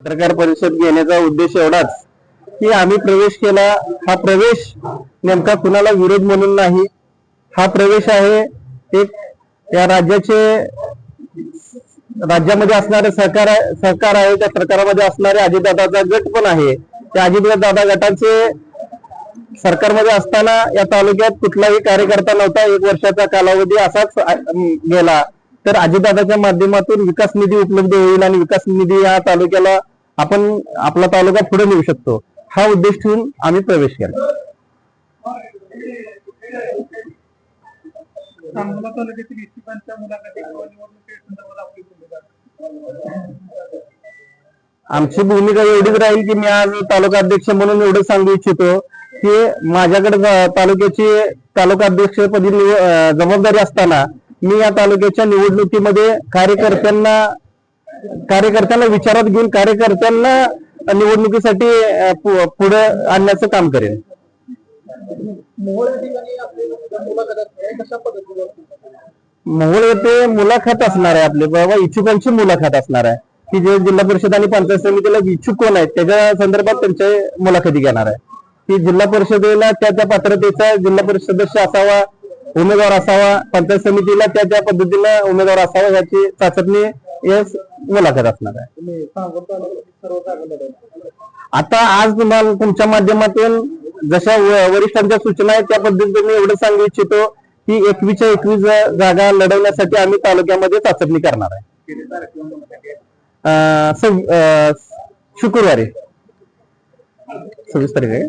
पत्रकार परिषद घेण्याचा उद्देश एवढाच की आम्ही प्रवेश केला. हा प्रवेश नेमका कुणाला विरोध म्हणून नाही. हा प्रवेश आहे एक या राज्यामध्ये असणारे सरकार आहे. त्या सरकारमध्ये असणारे अजितदादाचा गट पण आहे. त्या अजितदादा गटाचे सरकारमध्ये असताना या तालुक्यात कुठलाही कार्यकर्ता नव्हता. 1 वर्षाचा कालावधी असाच गेला. तर अजितदादाच्या माध्यमातून विकास निधी उपलब्ध होईल आणि विकास निधी या तालुक्याला आपण आपला तालुका पुढे नेऊ शकतो, हा उद्देश ठेवून आम्ही प्रवेश केला. आमची भूमिका एवढीच राहील की मी आज तालुका अध्यक्ष म्हणून एवढं सांगू इच्छितो की माझ्याकडे तालुक्याची तालुका अध्यक्षपदी जबाबदारी असताना मी या तालुक्याच्या निवडणुकीमध्ये कार्यकर्त्यांना विचारात घेऊन कार्यकर्त्यांना निवडणुकीसाठी पुढे आणण्याचं काम करेन. मोहोळ येथे मुलाखत असणार आहे. आपले बाबा इच्छुकांची मुलाखत असणार आहे की जे जिल्हा परिषद आणि पंचायत समितीला इच्छुक कोण आहेत त्याच्या संदर्भात त्यांच्या मुलाखती घेणार आहे. की जिल्हा परिषदेला त्या पात्रतेचा जिल्हा परिषद सदस्य असावा, उमेदवार असावा, पंचायत समितीला त्या पद्धतीनं उमेदवार असावा याची चाचपणी मुलाखत असणार आहे. आता आज तुम्हाला तुमच्या माध्यमातून जशा वरिष्ठांच्या सूचना आहेत त्या पद्धतीने एवढं सांगू इच्छितो की 21च्या 21 जागा लढवण्यासाठी आम्ही तालुक्यामध्ये चाचपणी करणार आहे. शुक्रवारी 26 तारीख आहे.